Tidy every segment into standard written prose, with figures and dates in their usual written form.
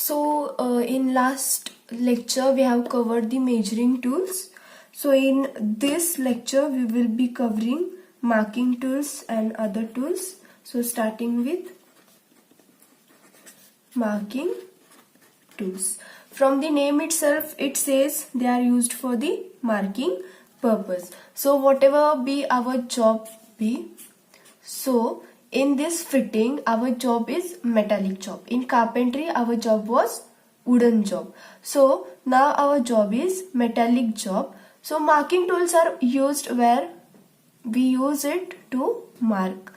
In last lecture we have covered the measuring tools. So in this lecture we will be covering marking tools and other tools. So starting with marking tools. From the name itself it says they are used for the marking purpose. So whatever be our job be, so in this fitting our job is metallic job. In carpentry our job was wooden job. So now our job is metallic job. So marking tools are used where we use it to mark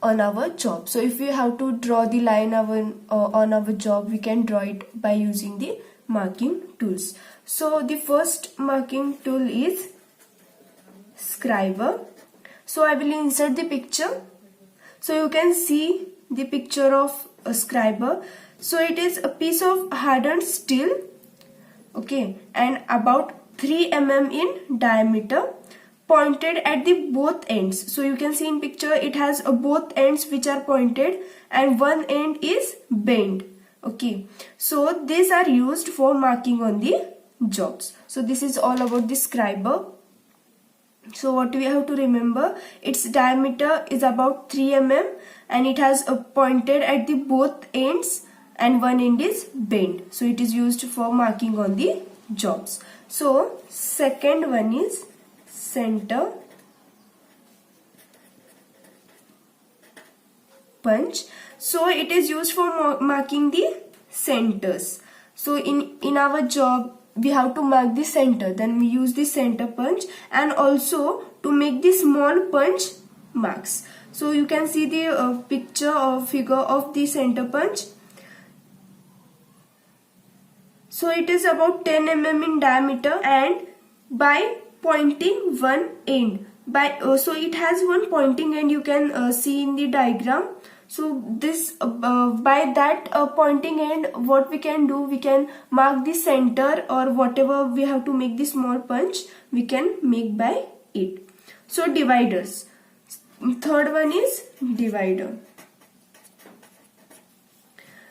on our job. So if we have to draw the line on our job, we can draw it by using the marking tools. So the first marking tool is scriber. So I will insert the picture. So you can see the picture of a scriber. So it is a piece of hardened steel, okay, and about 3 mm in diameter, pointed at the both ends. So you can see in picture it has both ends which are pointed and one end is bent. Okay, so these are used for marking on the jobs. So this is all about the scriber. So what we have to remember, its diameter is about 3 mm and it has pointed at the both ends and one end is bent. So it is used for marking on the jobs. So second one is center punch. So it is used for marking the centers. So in our job we have to mark the center, then we use the center punch, and also to make the small punch marks. So you can see the picture or figure of the center punch. So it is about 10 mm in diameter and by pointing one end. So it has one pointing end, you can see in the diagram. So this by that pointing end, what we can do, we can mark the center, or whatever we have to make the small punch we can make by it. So dividers. Third one is divider.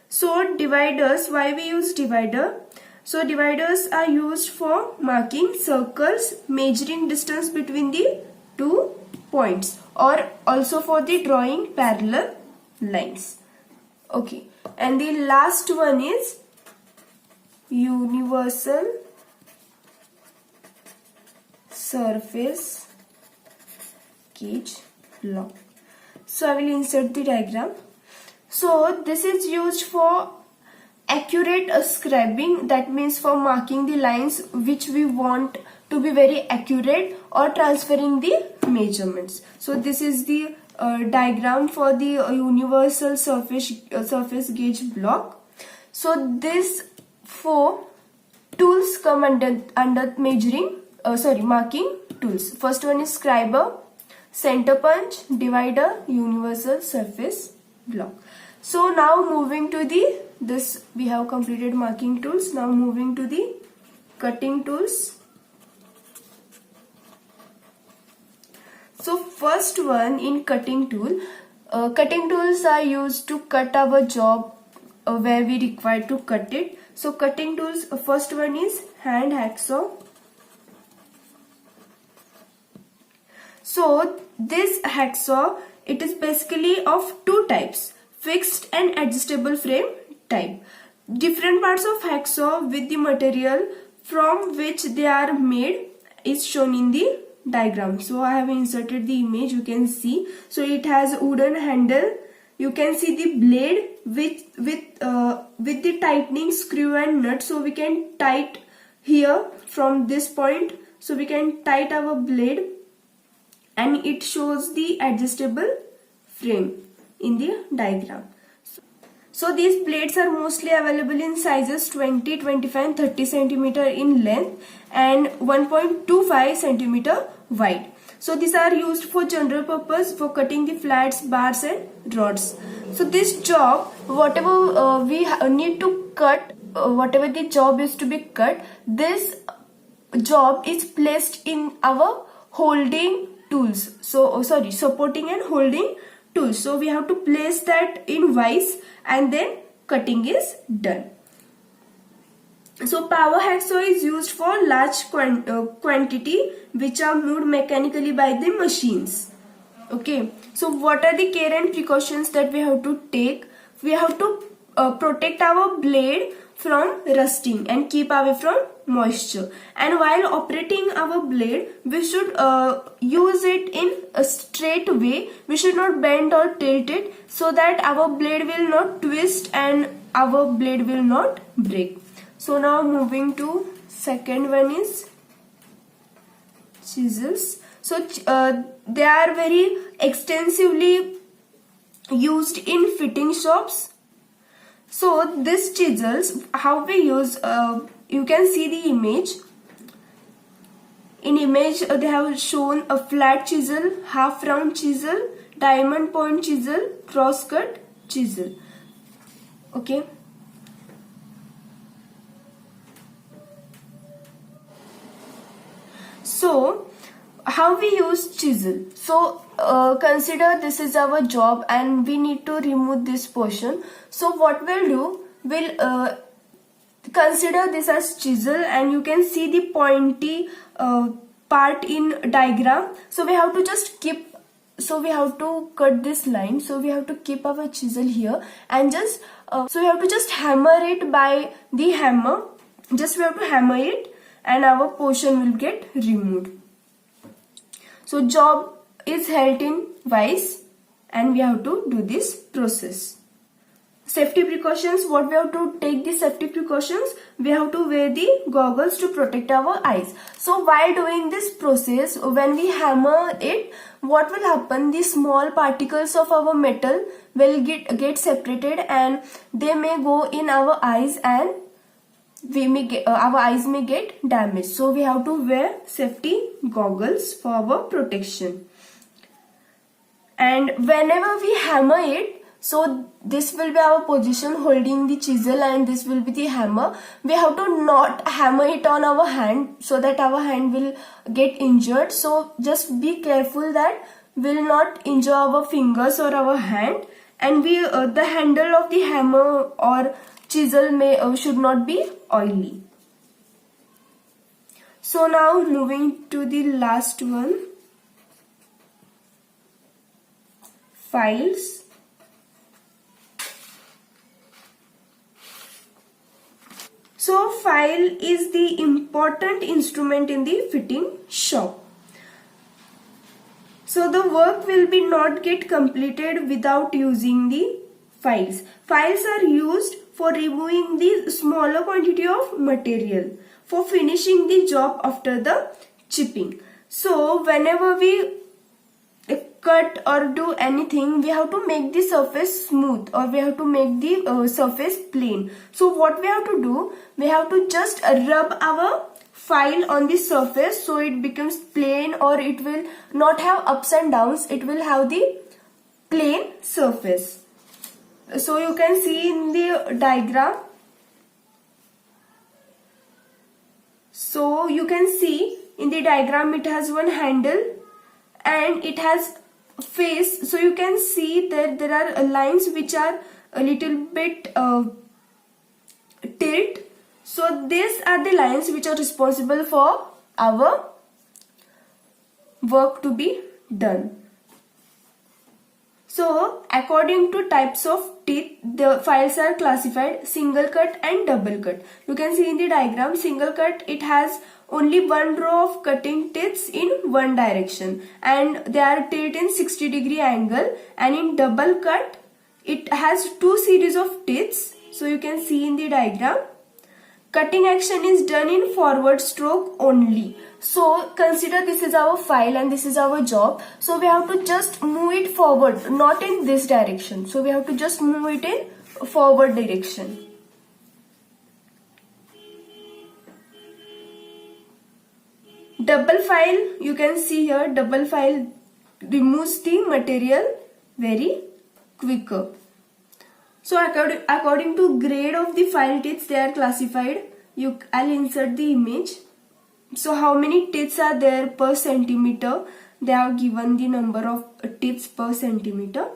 So dividers, why we use divider? So dividers are used for marking circles, measuring distance between the 2 points, or also for the drawing parallel lines. Okay, and the last one is universal surface gauge block. So I will insert the diagram. So this is used for accurate scribing, that means for marking the lines which we want to be very accurate, or transferring the measurements. So this is the diagram for the universal surface gauge block. So these 4 tools come under marking tools. First one is scriber, center punch, divider, universal surface block. So now moving to this we have completed marking tools. Now moving to the cutting tools. So first one in cutting tool. Cutting tools are used to cut our job where we require to cut it. So cutting tools, first one is hand hacksaw. So this hacksaw, it is basically of 2 types, fixed and adjustable frame type. Different parts of hacksaw with the material from which they are made is shown in the diagram. So I have inserted the image, you can see. So it has wooden handle. You can see the blade with the tightening screw and nut. So we can tight here from this point. So we can tight our blade, and it shows the adjustable frame in the diagram. So these blades are mostly available in sizes 20, 25 and 30 cm in length and 1.25 cm wide. So these are used for general purpose for cutting the flats, bars and rods. So this job, whatever we need to cut, whatever the job is to be cut, this job is placed in our holding tools. So supporting and holding tools. So we have to place that in vise and then cutting is done. So power hacksaw is used for large quantity which are moved mechanically by the machines. Okay, so what are the care and precautions that we have to take? We have to protect our blade from rusting and keep away from moisture. And while operating our blade, we should use it in a straight way. We should not bend or tilt it, so that our blade will not twist and our blade will not break. So now moving to second one is chisels. So they are very extensively used in fitting shops. So these chisels, how we use, you can see the image. In image they have shown a flat chisel, half round chisel, diamond point chisel, cross cut chisel. Okay. So how we use chisel? So consider this is our job and we need to remove this portion. So what we'll do, we'll consider this as chisel, and you can see the pointy part in diagram. So we have to just keep, so we have to cut this line. So we have to keep our chisel here and just so we have to just hammer it by the hammer. Just we have to hammer it and our portion will get removed. So job is held in vice and we have to do this process. Safety precautions, what we have to take the safety precautions? We have to wear the goggles to protect our eyes. So while doing this process, when we hammer it, what will happen? The small particles of our metal will get separated and they may go in our eyes and we may get, our eyes may get damaged. So we have to wear safety goggles for our protection. And whenever we hammer it, so this will be our position holding the chisel and this will be the hammer. We have to not hammer it on our hand so that our hand will get injured. So just be careful that will not injure our fingers or our hand. And we the handle of the hammer or chisel may should not be oily. So now moving to the last one, files. So file is the important instrument in the fitting shop. So the work will be not get completed without using the files. Files are used for removing the smaller quantity of material for finishing the job after the chipping. So whenever we cut or do anything, we have to make the surface smooth or we have to make the surface plain. So what we have to do, we have to just rub our file on the surface so it becomes plain, or it will not have ups and downs, it will have the plain surface. So you can see in the diagram. So you can see in the diagram it has one handle and it has face. So you can see that there are lines which are a little bit tilt. So these are the lines which are responsible for our work to be done. So according to types of teeth, the files are classified single cut and double cut. You can see in the diagram, single cut, it has only one row of cutting teeth in one direction and they are tilt in 60-degree angle, and in double cut it has two series of teeth. So you can see in the diagram, cutting action is done in forward stroke only. So consider this is our file and this is our job. So we have to just move it forward, not in this direction. So we have to just move it in forward direction. Double file, you can see here, double file removes the material very quicker. So according to grade of the file teeth, they are classified. I'll insert the image. So how many teeth are there per centimeter? They have given the number of teeth per centimeter.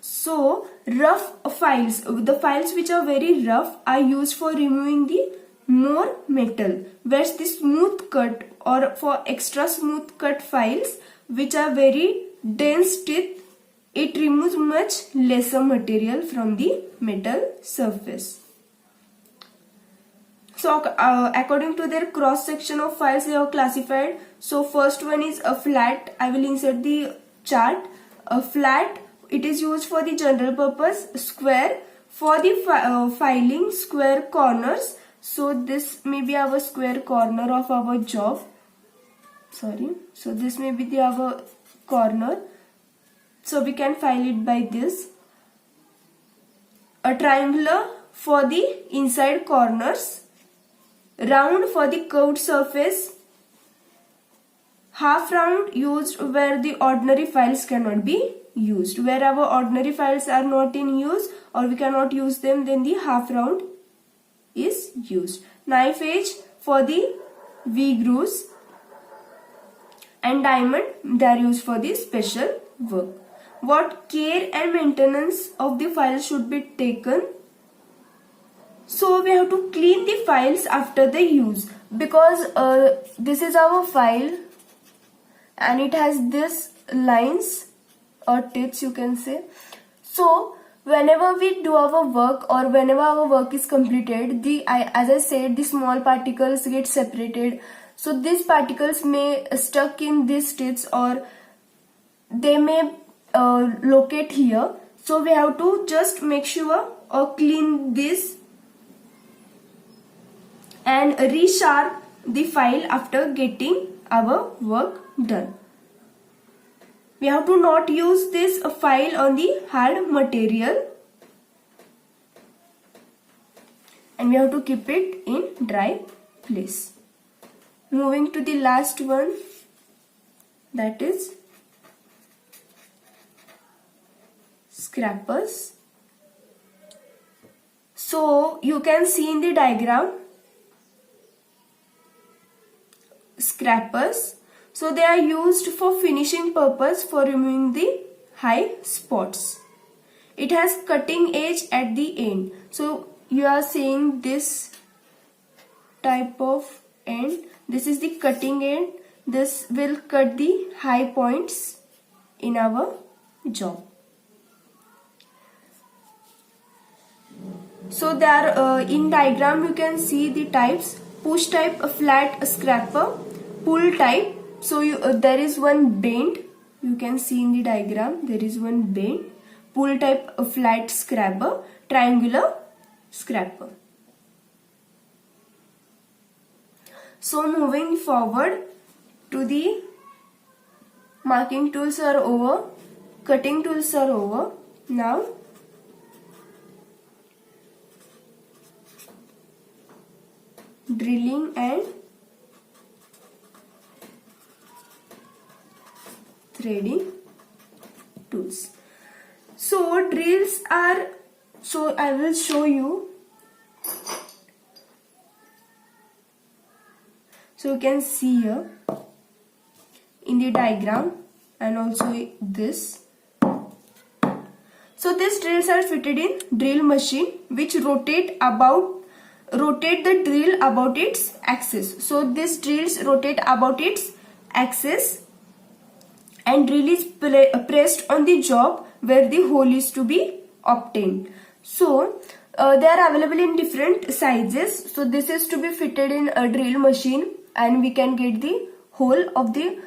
So rough files, the files which are very rough, are used for removing the more metal, whereas the smooth cut or for extra smooth cut files which are very dense teeth, it removes much lesser material from the metal surface. So according to their cross section of files, they are classified. So first one is a flat. I will insert the chart. A flat, it is used for the general purpose. Square, for the filing. Square corners. So this may be our square corner of our job. Sorry. So this may be our corner. So we can file it by this. A triangular for the inside corners. Round for the curved surface. Half round used where the ordinary files cannot be used. Where our ordinary files are not in use or we cannot use them, then the half round is used. Knife edge for the V-grooves. And diamond, they are used for the special work. What care and maintenance of the file should be taken? So we have to clean the files after the use, because this is our file and it has this lines or tips, you can say. So whenever we do our work or whenever our work is completed, as I said, the small particles get separated. So these particles may stuck in these tips or they may locate here. So we have to just make sure or clean this and resharp the file after getting our work done. We have to not use this file on the hard material and we have to keep it in dry place. Moving to the last one, that is scrapers. So you can see in the diagram scrapers. So they are used for finishing purpose for removing the high spots. It has cutting edge at the end. So you are seeing this type of end. This is the cutting end. This will cut the high points in our job. So there in diagram you can see the types. Push type, a flat scraper. Pull type. So there is one bend. You can see in the diagram there is one bend. Pull type, a flat scraper. Triangular scraper. So moving forward to the marking tools are over. Cutting tools are over. Now drilling and threading tools. So drills are, so I will show you. So you can see here in the diagram and also this. So these drills are fitted in drill machine which rotate the drill about its axis. So these drills rotate about its axis and drill is pressed on the job where the hole is to be obtained. So they are available in different sizes. So this is to be fitted in a drill machine and we can get the hole of the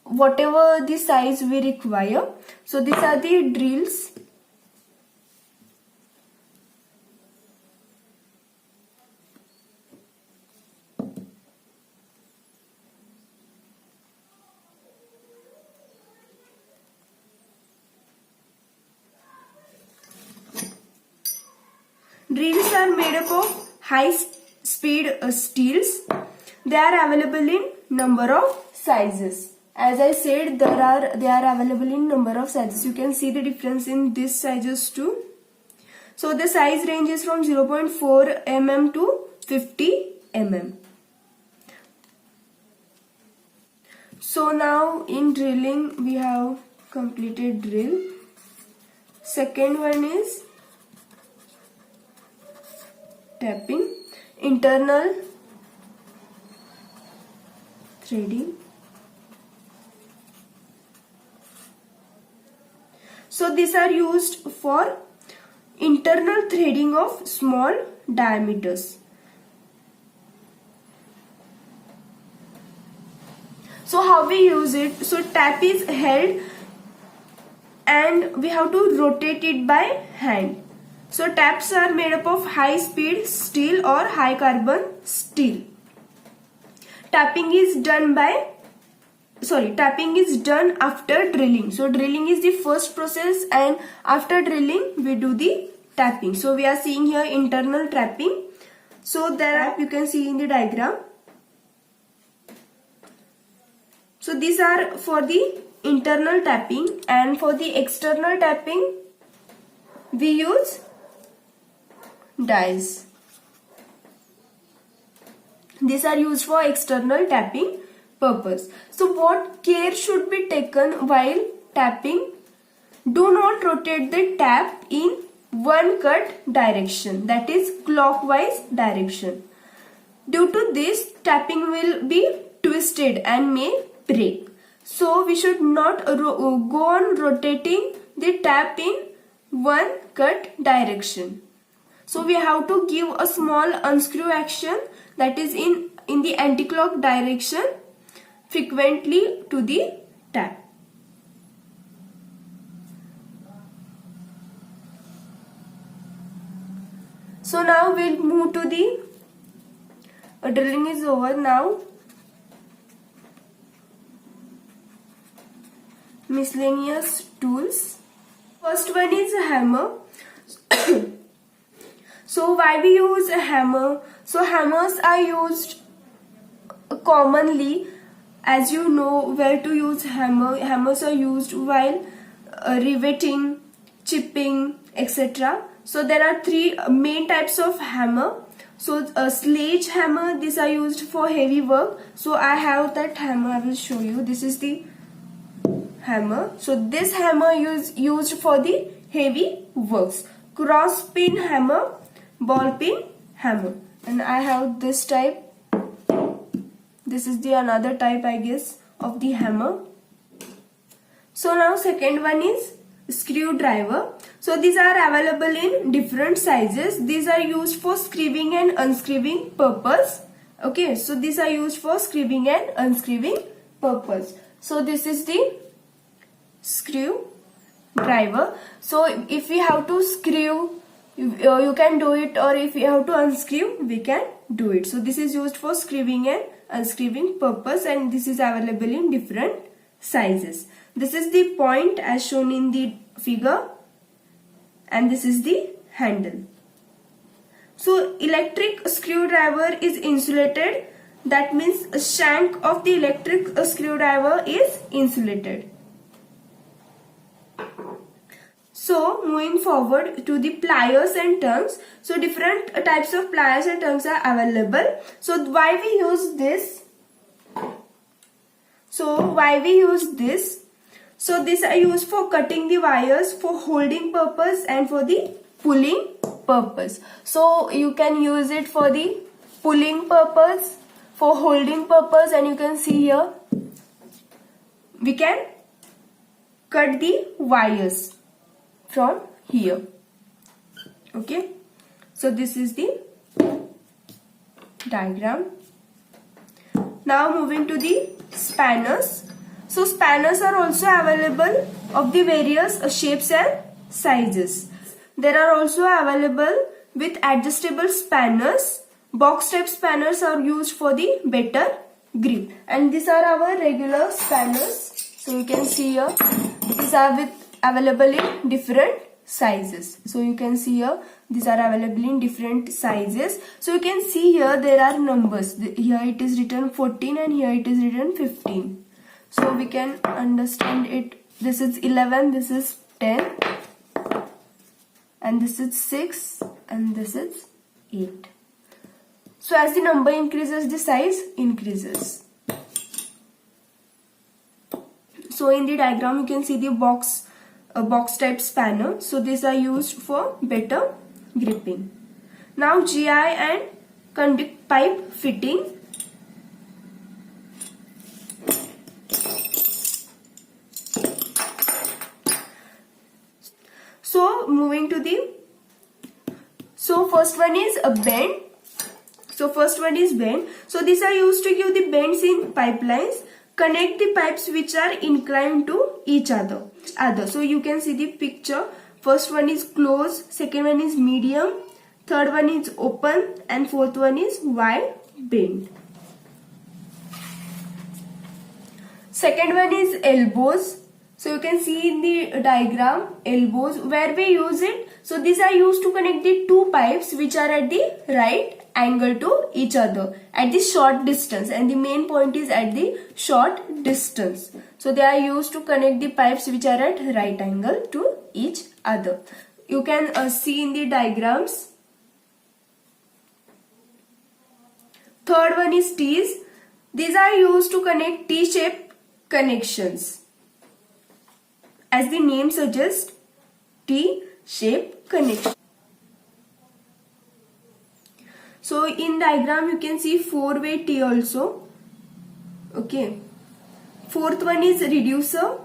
whatever the size we require. So these are the drills. Drills are made up of high speed steels. They are available in number of sizes. As I said, they are available in number of sizes. You can see the difference in these sizes too. So the size ranges from 0.4 mm to 50 mm. So now in drilling we have completed drill. Second one is tapping, internal threading. So these are used for internal threading of small diameters. So how we use it? So tap is held and we have to rotate it by hand. So taps are made up of high speed steel or high carbon steel. Tapping is done after drilling. So drilling is the first process and after drilling we do the tapping. So we are seeing here internal tapping. So there you can see in the diagram. So these are for the internal tapping, and for the external tapping we use dies. These are used for external tapping purpose. So what care should be taken while tapping? Do not rotate the tap in one cut direction, that is clockwise direction. Due to this, tapping will be twisted and may break. So we should not go on rotating the tap in one cut direction. So we have to give a small unscrew action, that is in the anti-clock direction, frequently to the tap. So now we'll move to the drilling is over now. Miscellaneous tools. First one is a hammer. So why we use a hammer? So hammers are used commonly, as you know where to use hammer. Hammers are used while riveting, chipping, etc. So there are three main types of hammer. So a sledgehammer, these are used for heavy work. So I have that hammer, I will show you. This is the hammer. So this hammer is used for the heavy works. Cross pin hammer, ball pin hammer. And I have this type. This is the another type, I guess, of the hammer. So now second one is screwdriver. So these are available in different sizes. These are used for screwing and unscrewing purpose. Okay, so these are used for screwing and unscrewing purpose. So this is the screwdriver. So if we have to screw, you can do it, or if we have to unscrew, we can do it. So this is used for screwing and unscrewing purpose, and this is available in different sizes. This is the point as shown in the figure, and this is the handle. So electric screwdriver is insulated. That means a shank of the electric screwdriver is insulated. So moving forward to the pliers and tongues. So different types of pliers and tongues are available. So why we use this? So these are used for cutting the wires, for holding purpose, and for the pulling purpose. So you can use it for the pulling purpose, for holding purpose, and you can see here we can cut the wires from here. Okay, so this is the diagram. Now moving to the spanners. So spanners are also available of the various shapes and sizes. There are also available with adjustable spanners. Box type spanners are used for the better grip, and these are our regular spanners. So you can see here these are available in different sizes. So you can see here these are available in different sizes. So you can see here there are numbers. Here it is written 14 and here it is written 15. So we can understand it. This is 11, this is 10, and this is 6, and this is 8. So as the number increases, the size increases. So in the diagram you can see the box a box type spanner. So these are used for better gripping. Now GI and conduit pipe fitting. So moving to the, first one is a bend. So these are used to give the bends in pipelines. Connect the pipes which are inclined to each other. So you can see the picture. First one is close, second one is medium, third one is open, and fourth one is wide bend. Second one is elbows. So you can see in the diagram elbows where we use it. So these are used to connect the two pipes which are at the right angle to each other at the short distance, and the main point is at the short distance. So they are used to connect the pipes which are at right angle to each other. You can see in the diagrams. Third one is T's. These are used to connect T-shaped connections. As the name suggests, T-shaped connection. So in diagram you can see 4-way T also. Okay. Fourth one is reducer.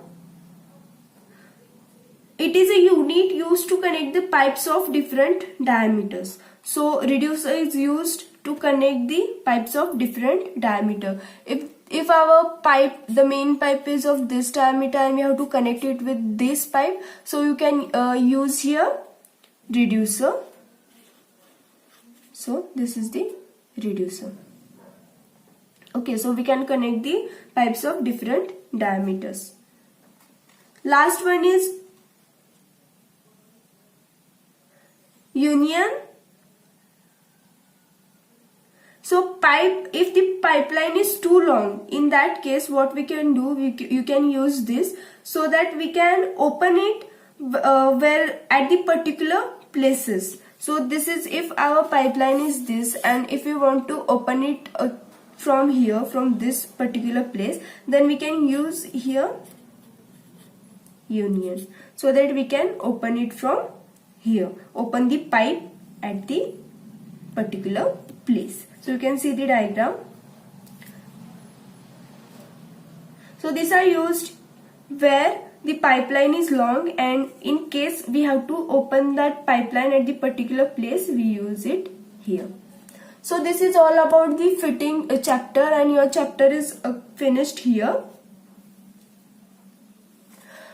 It is a unit used to connect the pipes of different diameters. So reducer is used to connect the pipes of different diameter. If our pipe, the main pipe is of this diameter and we have to connect it with this pipe, so you can use here reducer. So this is the reducer. Okay, so we can connect the pipes of different diameters. Last one is union. So if the pipeline is too long, in that case what we can do, you can use this so that we can open it where at the particular places. So this is if our pipeline is this, and if we want to open it from here, from this particular place, then we can use here union so that we can open it from here, open the pipe at the particular place. So you can see the diagram. So these are used where the pipeline is long, and in case we have to open that pipeline at the particular place, we use it here. So this is all about the fitting chapter, and your chapter is finished here.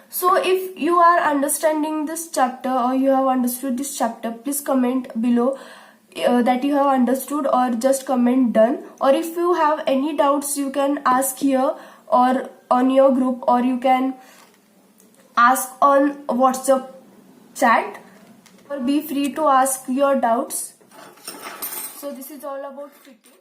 So if you are understanding this chapter or you have understood this chapter, please comment below that you have understood, or just comment done. Or if you have any doubts, you can ask here or on your group, or you can ask on WhatsApp chat, or be free to ask your doubts. So this is all about fitting.